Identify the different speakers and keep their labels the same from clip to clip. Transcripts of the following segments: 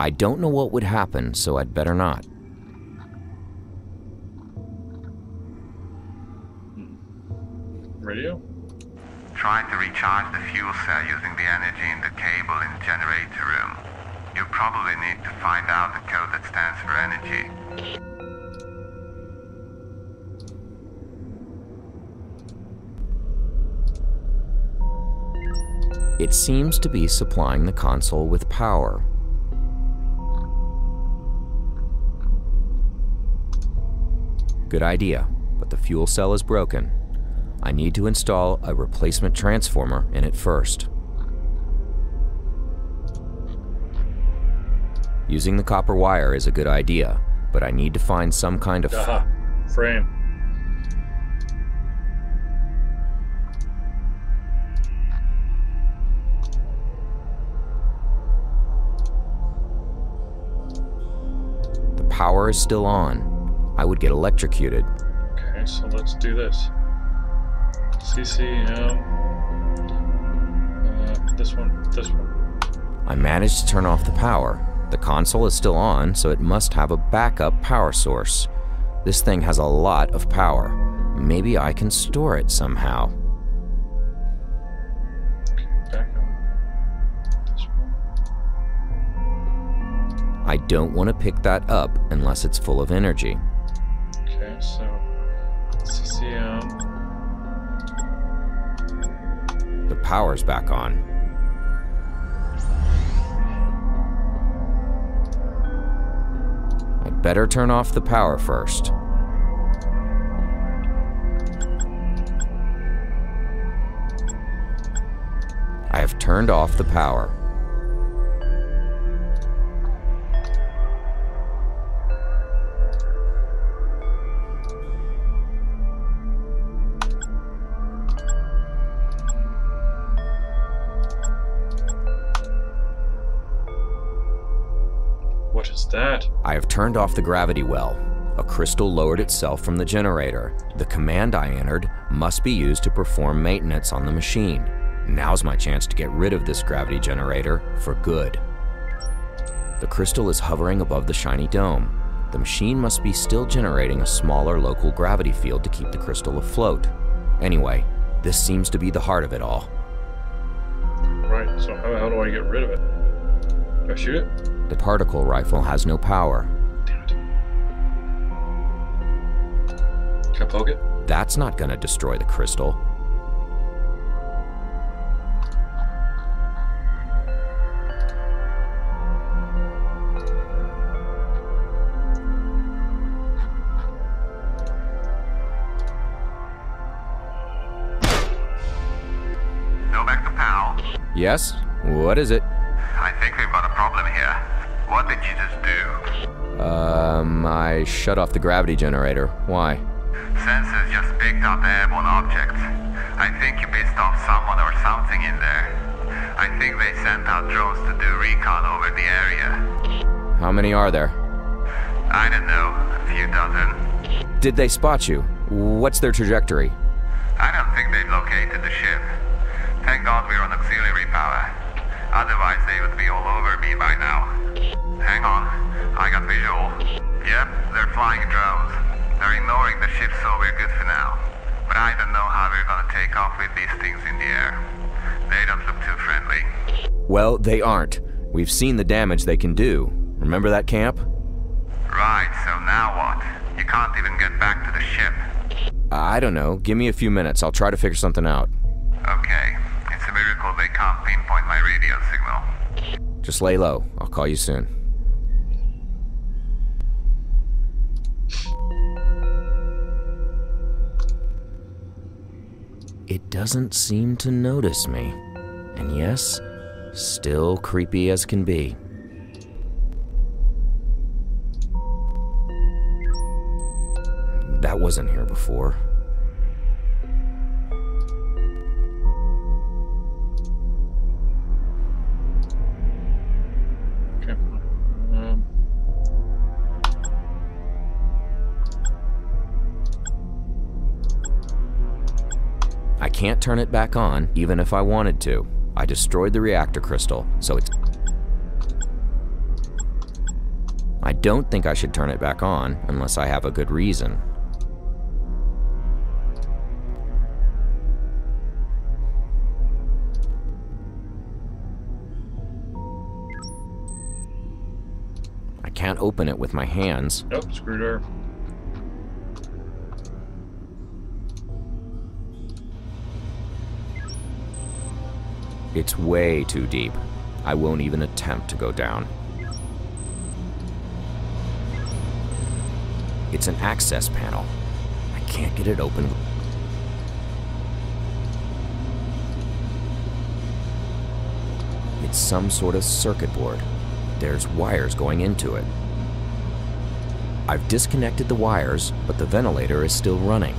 Speaker 1: I don't know what would happen, so I'd better not.
Speaker 2: Radio?
Speaker 3: Try to recharge the fuel cell using the energy in the cable in the generator room. You probably need to find out the code that stands for energy.
Speaker 1: It seems to be supplying the console with power. Good idea, but the fuel cell is broken. I need to install a replacement transformer in it first. Using the copper wire is a good idea, but I need to find some kind of...
Speaker 2: Aha, frame.
Speaker 1: The power is still on. I would get electrocuted.
Speaker 2: Okay, so let's do this. CCM. This one.
Speaker 1: I managed to turn off the power. The console is still on, so it must have a backup power source. This thing has a lot of power. Maybe I can store it somehow.
Speaker 2: Back on. This one.
Speaker 1: I don't want to pick that up unless it's full of energy.
Speaker 2: Okay, so CCM.
Speaker 1: The power's back on. I'd better turn off the power first. I have turned off the power.
Speaker 2: What is that?
Speaker 1: I have turned off the gravity well. A crystal lowered itself from the generator. The command I entered must be used to perform maintenance on the machine. Now's my chance to get rid of this gravity generator for good. The crystal is hovering above the shiny dome. The machine must be still generating a smaller local gravity field to keep the crystal afloat. Anyway, this seems to be the heart of it all.
Speaker 2: Right, so how do I get rid of it? Do I shoot it?
Speaker 1: The particle rifle has no power.
Speaker 2: Damn it. Can I poke it?
Speaker 1: That's not gonna destroy the crystal.
Speaker 3: No back to PAL.
Speaker 1: Yes? What is it?
Speaker 3: I think we've got a problem here. What did you just do?
Speaker 1: I shut off the gravity generator. Why?
Speaker 3: Sensors just picked up airborne objects. I think you pissed off someone or something in there. I think they sent out drones to do recon over the area.
Speaker 1: How many are there?
Speaker 3: I don't know, a few dozen.
Speaker 1: Did they spot you? What's their trajectory?
Speaker 3: I don't think they've located the ship. Thank God we're on auxiliary power. Otherwise they would be all over me by now. Hang on, I got visual. Yep, they're flying drones. They're ignoring the ship, so we're good for now. But I don't know how we're gonna take off with these things in the air. They don't look too friendly.
Speaker 1: Well, they aren't. We've seen the damage they can do. Remember that camp?
Speaker 3: Right, so now what? You can't even get back to the ship.
Speaker 1: I don't know. Give me a few minutes. I'll try to figure something out.
Speaker 3: Okay, it's a miracle they can't pinpoint my radio signal.
Speaker 1: Just lay low. I'll call you soon. It doesn't seem to notice me. And yes, still creepy as can be. That wasn't here before.
Speaker 2: Okay.
Speaker 1: I can't turn it back on, even if I wanted to. I destroyed the reactor crystal, so it's... don't think I should turn it back on unless I have a good reason. I can't open it with my hands.
Speaker 2: Nope, screwdriver.
Speaker 1: It's way too deep. I won't even attempt to go down. It's an access panel. I can't get it open. It's some sort of circuit board. There's wires going into it. I've disconnected the wires, but the ventilator is still running.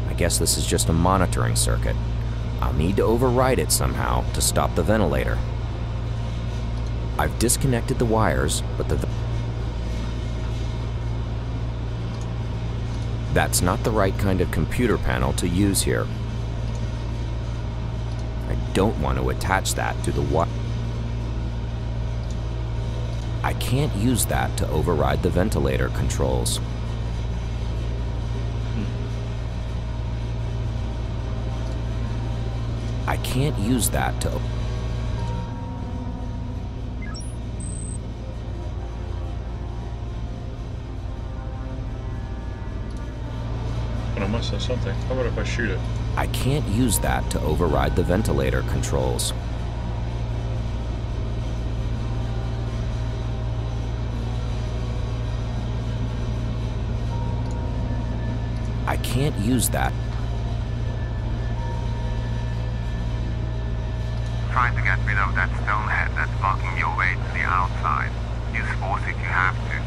Speaker 1: I guess this is just a monitoring circuit. I'll need to override it somehow to stop the ventilator. I've disconnected the wires, but that's not the right kind of computer panel to use here. I don't want to attach that to the wire. I can't use that to override the ventilator controls. I can't use that to...
Speaker 2: But I must have something. How about if I shoot it?
Speaker 1: I can't use that to override the ventilator controls. I can't use that.
Speaker 3: Try to get rid of that stone head that's blocking your way to the outside. Use force if you have to.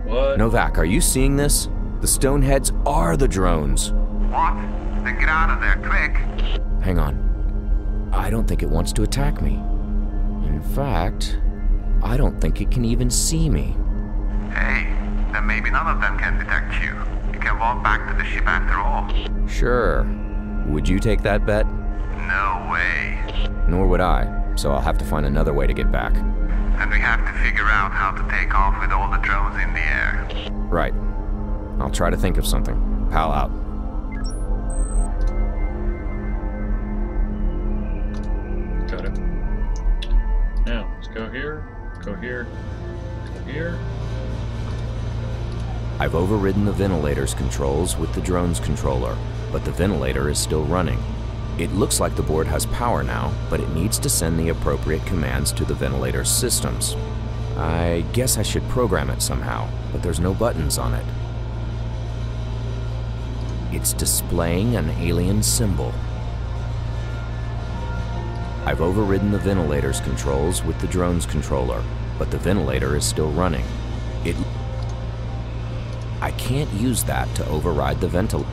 Speaker 2: What?
Speaker 1: Novak, are you seeing this? The stoneheads are the drones.
Speaker 3: What? Then get out of there, quick!
Speaker 1: Hang on. I don't think it wants to attack me. In fact, I don't think it can even see me.
Speaker 3: Hey, then maybe none of them can detect you. You can walk back to the ship after all.
Speaker 1: Sure. Would you take that bet?
Speaker 3: No way.
Speaker 1: Nor would I, so I'll have to find another way to get back.
Speaker 3: And we have to figure out how to take off with all the drones in the air.
Speaker 1: Right. I'll try to think of something. Pal out.
Speaker 2: Got it. Now, let's go here, go here, go here.
Speaker 1: I've overridden the ventilator's controls with the drone's controller, but the ventilator is still running. It looks like the board has power now, but it needs to send the appropriate commands to the ventilator's systems. I guess I should program it somehow, but there's no buttons on it. It's displaying an alien symbol. I've overridden the ventilator's controls with the drone's controller, but the ventilator is still running. I can't use that to override the ventilator.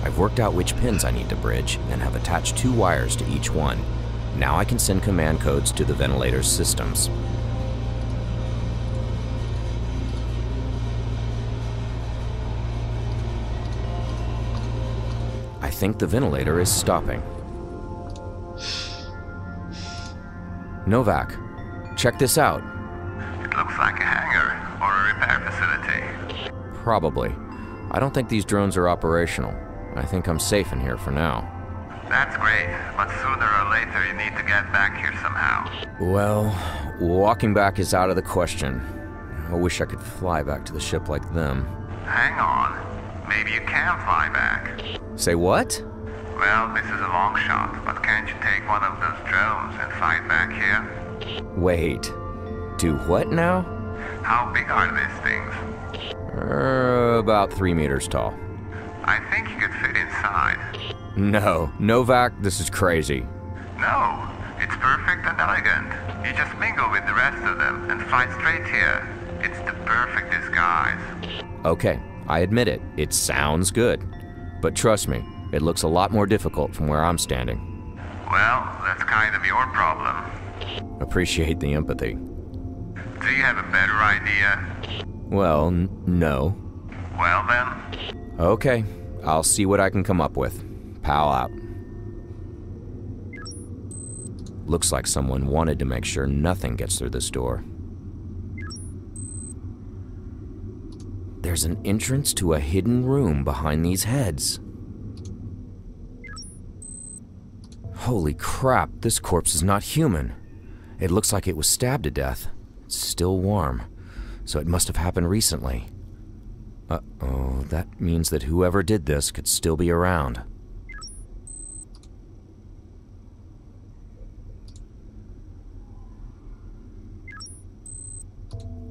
Speaker 1: I've worked out which pins I need to bridge and have attached 2 wires to each one. Now I can send command codes to the ventilator's systems. I think the ventilator is stopping. Novak, check this out.
Speaker 3: It looks like a hangar or a repair facility.
Speaker 1: Probably. I don't think these drones are operational. I think I'm safe in here for now.
Speaker 3: That's great, but sooner or later you need to get back here somehow.
Speaker 1: Well, walking back is out of the question. I wish I could fly back to the ship like them.
Speaker 3: Hang on. Maybe you can fly back.
Speaker 1: Say what?
Speaker 3: Well, this is a long shot, but can't you take one of those drones and fly back here?
Speaker 1: Wait. Do what now?
Speaker 3: How big are these things?
Speaker 1: About 3 meters tall.
Speaker 3: I think you could fit inside.
Speaker 1: No, Novak, this is crazy.
Speaker 3: No, it's perfect and elegant. You just mingle with the rest of them and fly straight here. It's the perfect disguise.
Speaker 1: Okay, I admit it. It sounds good. But trust me, it looks a lot more difficult from where I'm standing.
Speaker 3: Well, that's kind of your problem.
Speaker 1: Appreciate the empathy.
Speaker 3: Do you have a better idea?
Speaker 1: Well, no.
Speaker 3: Well then.
Speaker 1: Okay, I'll see what I can come up with. Pal out. Looks like someone wanted to make sure nothing gets through this door. There's an entrance to a hidden room behind these heads. Holy crap, this corpse is not human. It looks like it was stabbed to death. It's still warm, so it must have happened recently. Uh-oh, that means that whoever did this could still be around.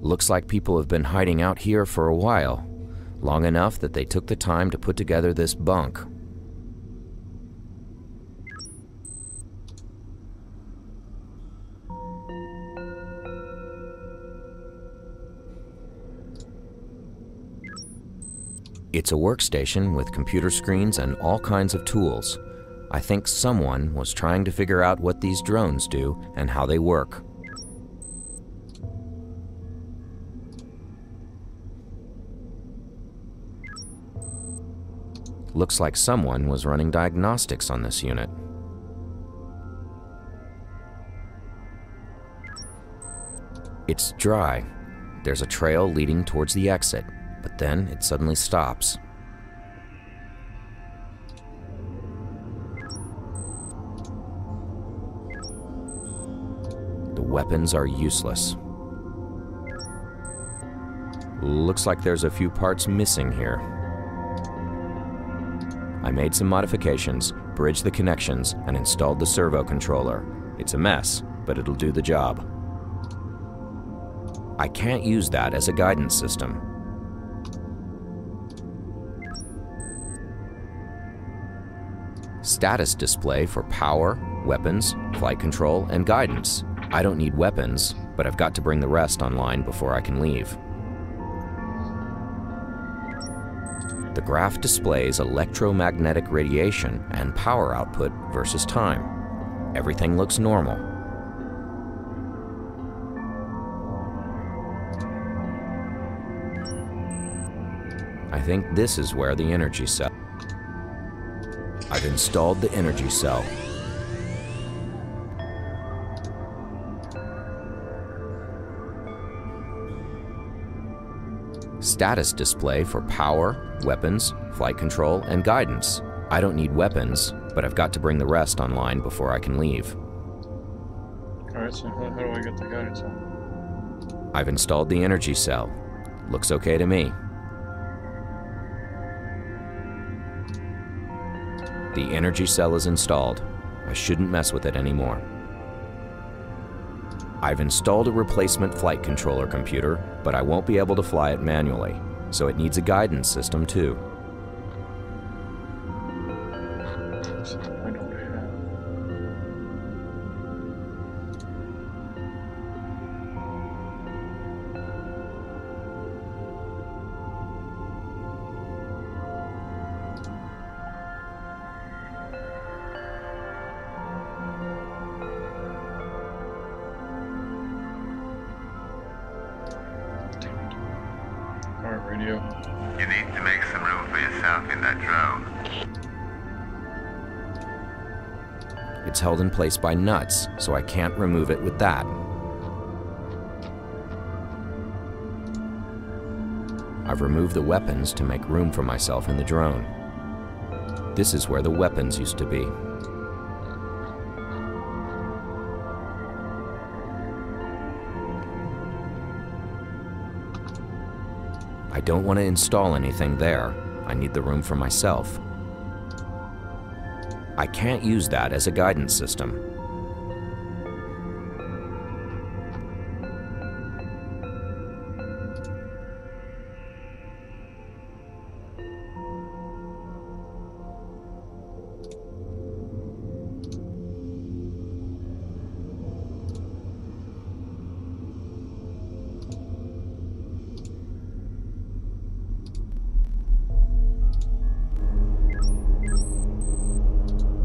Speaker 1: Looks like people have been hiding out here for a while, long enough that they took the time to put together this bunk. It's a workstation with computer screens and all kinds of tools. I think someone was trying to figure out what these drones do and how they work. Looks like someone was running diagnostics on this unit. It's dry. There's a trail leading towards the exit, but then it suddenly stops. The weapons are useless. Looks like there's a few parts missing here. I made some modifications, bridged the connections, and installed the servo controller. It's a mess, but it'll do the job. I can't use that as a guidance system. Status display for power, weapons, flight control, and guidance. I don't need weapons, but I've got to bring the rest online before I can leave. The graph displays electromagnetic radiation and power output versus time. Everything looks normal. I think this is where the energy cell. I've installed the energy cell. Status display for power, weapons, flight control, and guidance. I don't need weapons, but I've got to bring the rest online before I can leave.
Speaker 2: Alright, so how do I get the guidance on?
Speaker 1: I've installed the energy cell. Looks okay to me. The energy cell is installed. I shouldn't mess with it anymore. I've installed a replacement flight controller computer, but I won't be able to fly it manually, so it needs a guidance system too.
Speaker 2: I don't have. Radio.
Speaker 3: You need to make some room for yourself in that drone.
Speaker 1: It's held in place by nuts, so I can't remove it with that. I've removed the weapons to make room for myself in the drone. This is where the weapons used to be. I don't want to install anything there. I need the room for myself. I can't use that as a guidance system.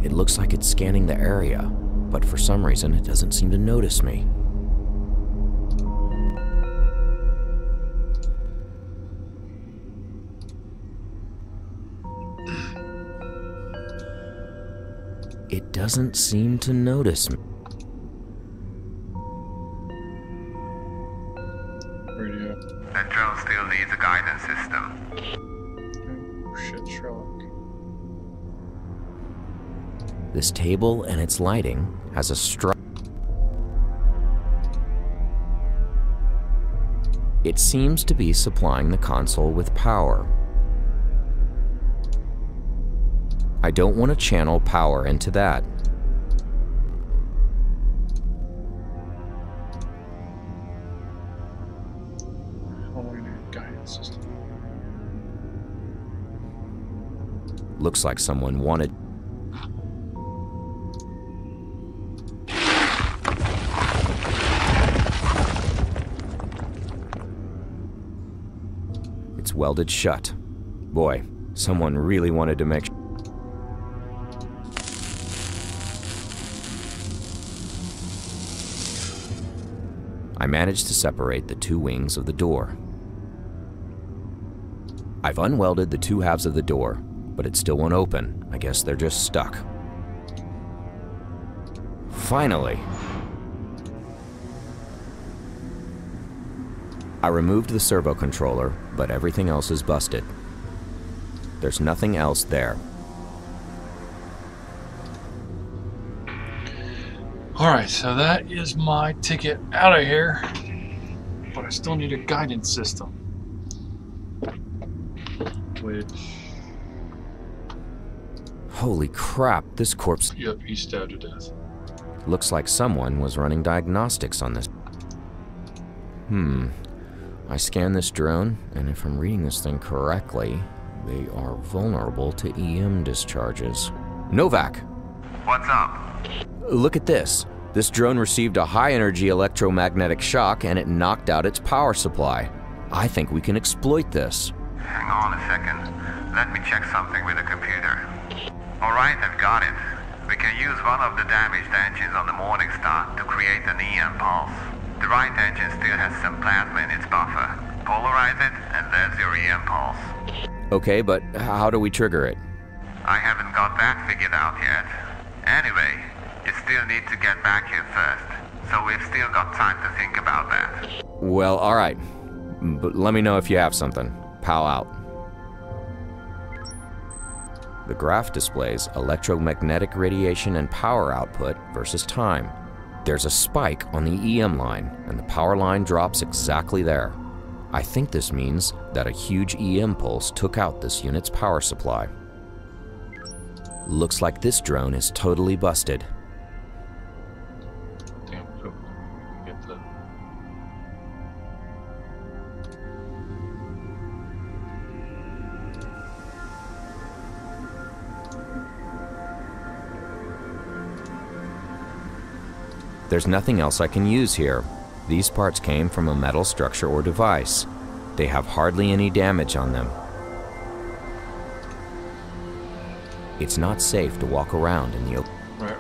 Speaker 1: It looks like it's scanning the area, but for some reason it doesn't seem to notice me. doesn't seem to notice me.
Speaker 2: Radio.
Speaker 3: That drone still needs a guidance system.
Speaker 2: Oh shit, Sherlock.
Speaker 1: This table and its lighting has a structure. It seems to be supplying the console with power. I don't want to channel power into that.
Speaker 2: How long need a guidance system?
Speaker 1: Looks like someone wanted. It's welded shut. Boy, someone really wanted to make sure. I managed to separate the two wings of the door. I've unwelded the two halves of the door, but it still won't open. I guess they're just stuck. Finally! I removed the servo controller, but everything else is busted. There's nothing else there.
Speaker 2: Alright, so that is my ticket out of here. But I still need a guidance system. Which...
Speaker 1: Holy crap, this corpse...
Speaker 2: Yep, he's stabbed to death.
Speaker 1: Looks like someone was running diagnostics on this. I scanned this drone, and if I'm reading this thing correctly, they are vulnerable to EM discharges. Novak!
Speaker 3: What's up?
Speaker 1: Look at this. This drone received a high-energy electromagnetic shock, and it knocked out its power supply. I think we can exploit this.
Speaker 3: Hang on a second. Let me check something with the computer. Alright, I've got it. We can use one of the damaged engines on the MorningStar to create an EM pulse. The right engine still has some plasma in its buffer. Polarize it, and there's your EM pulse.
Speaker 1: Okay, but how do we trigger it?
Speaker 3: I haven't got that figured out yet. Anyway, you still need to get back here first, so we've still got time to think about that.
Speaker 1: Well, alright. But let me know if you have something. Pal out. The graph displays electromagnetic radiation and power output versus time. There's a spike on the EM line, and the power line drops exactly there. I think this means that a huge EM pulse took out this unit's power supply. Looks like this drone is totally busted.
Speaker 2: Damn, so get the...
Speaker 1: There's nothing else I can use here. These parts came from a metal structure or device. They have hardly any damage on them. It's not safe to walk around in the open.
Speaker 2: Right.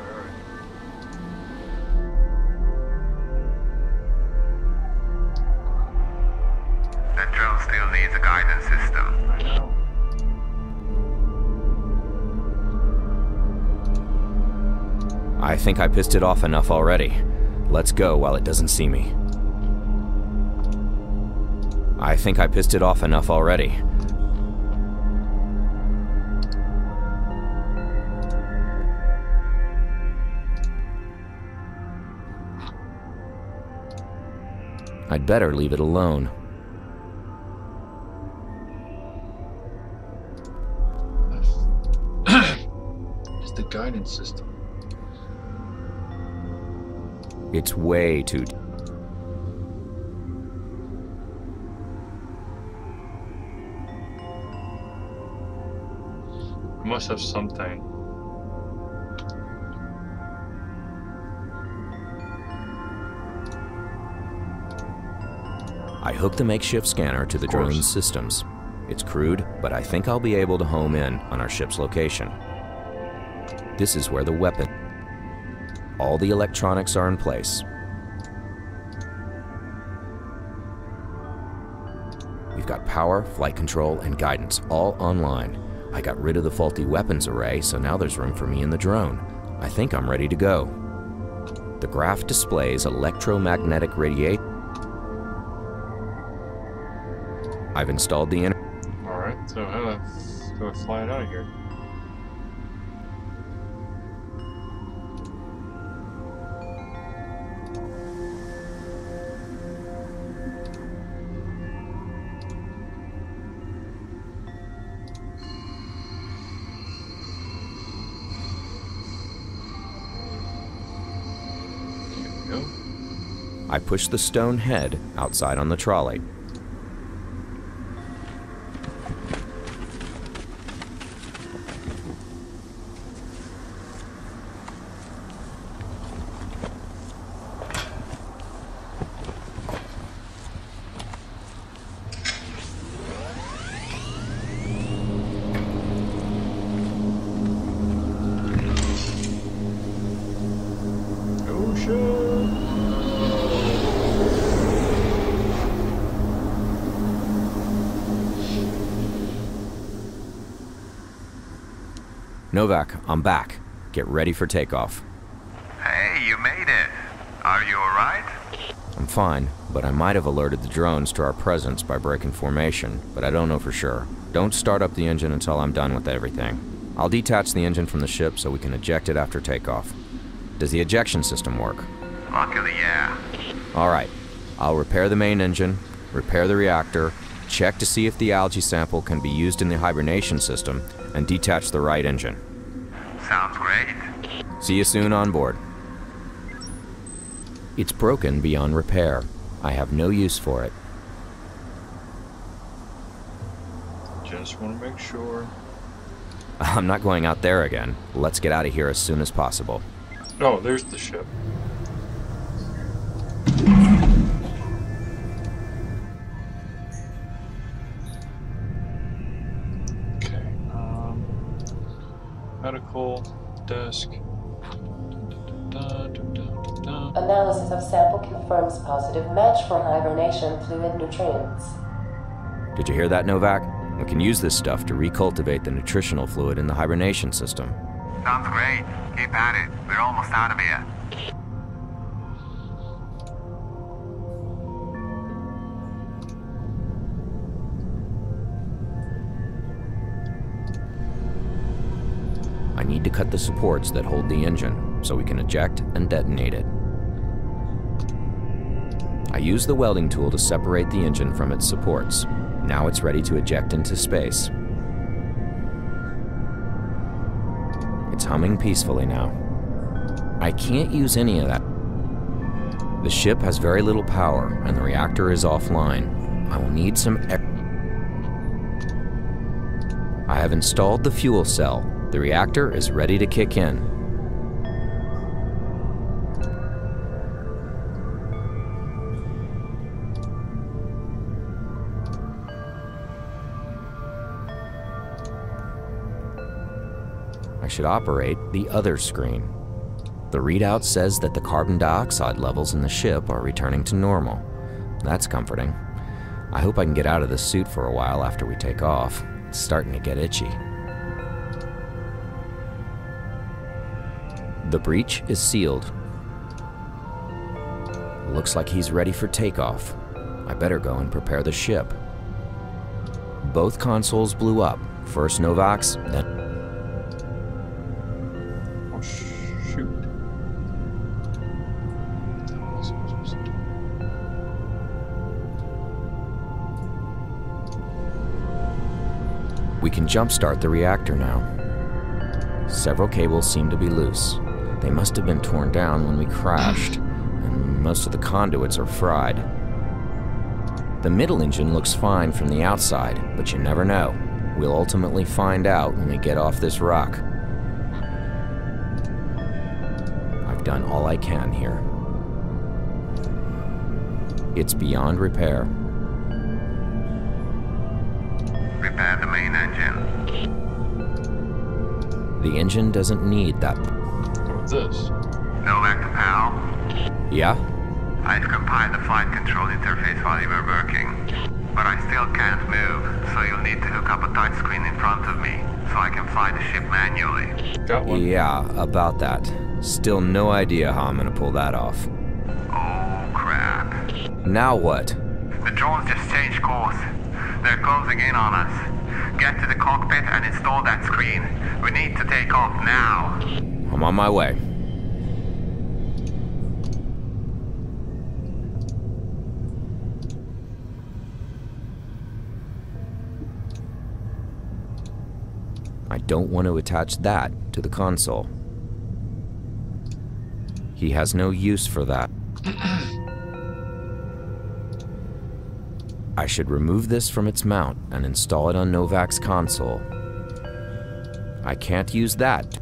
Speaker 3: That drone still needs a guidance system.
Speaker 2: I know.
Speaker 1: I think I pissed it off enough already. Let's go while it doesn't see me. I think I pissed it off enough already. I'd better leave it alone.
Speaker 2: It's the guidance system.
Speaker 1: It's way too...
Speaker 2: We must have something.
Speaker 1: I hooked the makeshift scanner to the drone's systems. It's crude, but I think I'll be able to home in on our ship's location. This is where the weapon... All the electronics are in place. We've got power, flight control, and guidance all online. I got rid of the faulty weapons array, so now there's room for me in the drone. I think I'm ready to go. The graph displays electromagnetic radiation. I've installed the
Speaker 2: Alright, so how do I fly it out of here?
Speaker 1: I push the stone head outside on the trolley.
Speaker 2: Oh shit!
Speaker 1: Novak, I'm back. Get ready for takeoff.
Speaker 3: Hey, you made it. Are you alright?
Speaker 1: I'm fine, but I might have alerted the drones to our presence by breaking formation, but I don't know for sure. Don't start up the engine until I'm done with everything. I'll detach the engine from the ship so we can eject it after takeoff. Does the ejection system work?
Speaker 3: Luckily, yeah.
Speaker 1: Alright, I'll repair the main engine, repair the reactor, check to see if the algae sample can be used in the hibernation system, and detach the right engine.
Speaker 3: Sounds great.
Speaker 1: See you soon on board. It's broken beyond repair. I have no use for it.
Speaker 2: Just want to make sure.
Speaker 1: I'm not going out there again. Let's get out of here as soon as possible.
Speaker 2: Oh, there's the ship. Okay, medical desk.
Speaker 4: Analysis of sample confirms positive match for hibernation fluid nutrients.
Speaker 1: Did you hear that, Novak? We can use this stuff to recultivate the nutritional fluid in the hibernation system.
Speaker 3: Sounds great. Keep at it. We're almost out of here.
Speaker 1: I need to cut the supports that hold the engine so we can eject and detonate it. I use the welding tool to separate the engine from its supports. Now it's ready to eject into space. It's humming peacefully now. I can't use any of that. The ship has very little power and the reactor is offline. I will need some I have installed the fuel cell. The reactor is ready to kick in. I should operate the other screen. The readout says that the carbon dioxide levels in the ship are returning to normal. That's comforting. I hope I can get out of this suit for a while after we take off. It's starting to get itchy. The breach is sealed. Looks like he's ready for takeoff. I better go and prepare the ship. Both consoles blew up. First Novak's, then...
Speaker 2: Oh, shoot. What was I supposed to do?
Speaker 1: We can jumpstart the reactor now. Several cables seem to be loose. They must have been torn down when we crashed, and most of the conduits are fried. The middle engine looks fine from the outside, but you never know. We'll ultimately find out when we get off this rock. I've done all I can here. It's beyond repair.
Speaker 3: Repair the main engine.
Speaker 1: The engine doesn't need that.
Speaker 2: What's this?
Speaker 3: Novak to PAL.
Speaker 1: Yeah?
Speaker 3: I've compiled the flight control interface while you were working. But I still can't move, so you'll need to hook up a touchscreen in front of me, so I can fly the ship manually.
Speaker 2: Got one.
Speaker 1: Yeah, about that. Still no idea how I'm gonna pull that off.
Speaker 3: Oh, crap.
Speaker 1: Now what?
Speaker 3: The drones just changed course. They're closing in on us. Get to the cockpit and install that screen. We need to take off now.
Speaker 1: I'm on my way. I don't want to attach that to the console. He has no use for that. I should remove this from its mount and install it on Novak's console. I can't use that.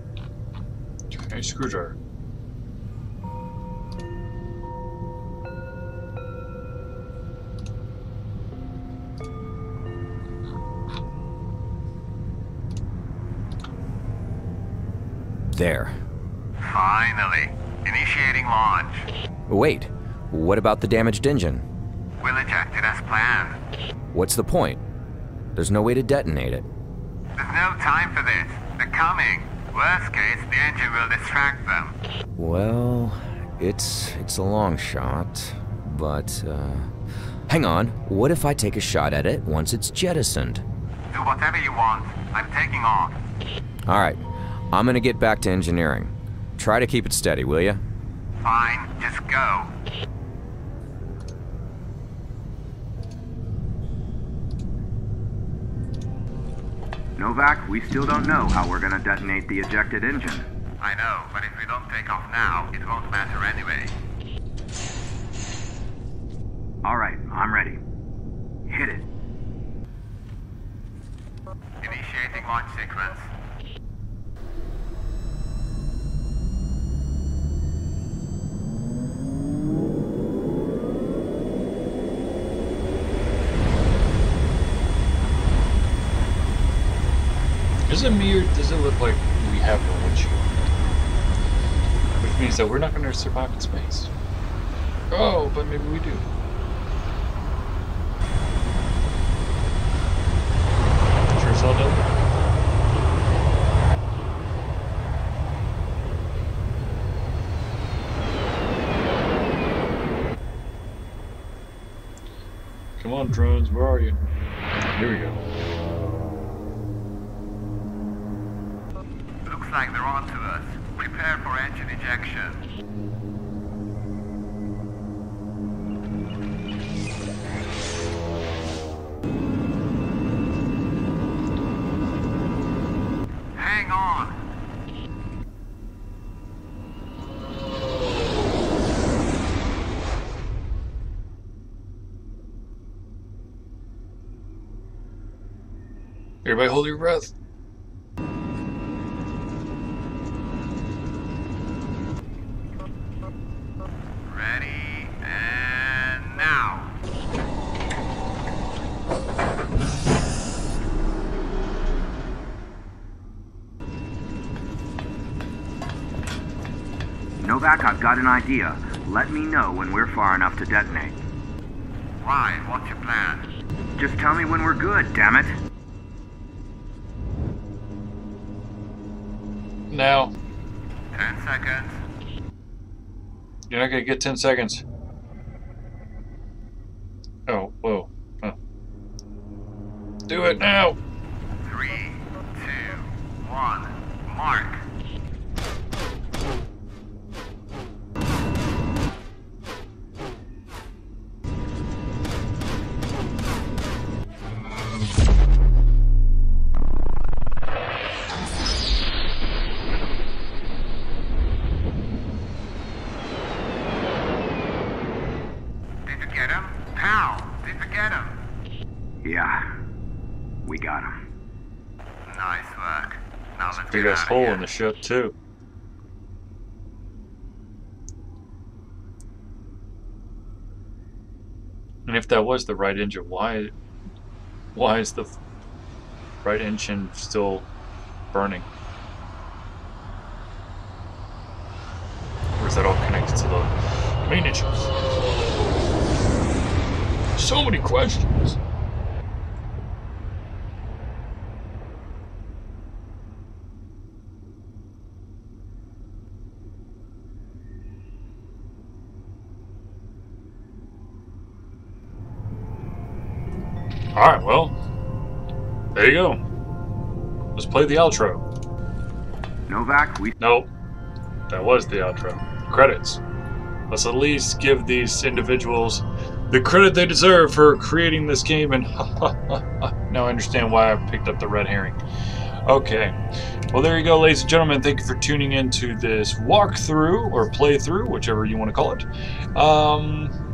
Speaker 2: Okay, screwdriver.
Speaker 1: There.
Speaker 3: Finally. Initiating launch.
Speaker 1: Wait, what about the damaged engine?
Speaker 3: We'll eject it as planned.
Speaker 1: What's the point? There's no way to detonate it.
Speaker 3: There's no time for this. They're coming. Worst case, the engine will distract them.
Speaker 1: Well, it's a long shot, but, hang on, what if I take a shot at it once it's jettisoned?
Speaker 3: Do whatever you want. I'm taking off.
Speaker 1: Alright, I'm gonna get back to engineering. Try to keep it steady, will ya?
Speaker 3: Fine, just go.
Speaker 5: Novak, we still don't know how we're gonna detonate the ejected engine.
Speaker 3: I know, but if we don't take off now, it won't matter anyway.
Speaker 5: Alright, I'm ready. Hit it.
Speaker 3: Initiating launch sequence.
Speaker 2: Is it me or does it look like we have no windshield? Which means that we're not going to survive in space. Oh, but maybe we do. Sure it's all done? Come on, drones, where are you? Here we go.
Speaker 3: Looks like they're on to us. Prepare for engine ejection. Hang on.
Speaker 2: Everybody hold your breath.
Speaker 3: Ready, and now.
Speaker 5: Novak, I've got an idea. Let me know when we're far enough to detonate.
Speaker 3: Why? What's your plan?
Speaker 5: Just tell me when we're good, damn it.
Speaker 2: Now.
Speaker 3: 10 seconds.
Speaker 2: You're not gonna get 10 seconds. Oh, whoa. Huh. Do it now!
Speaker 3: 3, 2, 1, mark. Did you get him? Pal, did you get him?
Speaker 5: Yeah, we got him.
Speaker 3: Nice work. Now let's
Speaker 2: Big
Speaker 3: get
Speaker 2: ass
Speaker 3: out of
Speaker 2: hole
Speaker 3: here.
Speaker 2: in the ship, too. And if that was the right engine, why is the right engine still burning? Or is that all connected to the main engines? So many questions. Alright, well, there you go. Let's play the outro.
Speaker 5: Novak, we...
Speaker 2: Nope, that was the outro. Credits. Let's at least give these individuals the credit they deserve for creating this game, and now I understand why I picked up the red herring. Okay, well there you go, ladies and gentlemen. Thank you for tuning into this walkthrough, or playthrough, whichever you want to call it.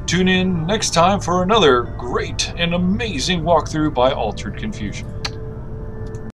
Speaker 2: Tune in next time for another great and amazing walkthrough by Altered Confusion.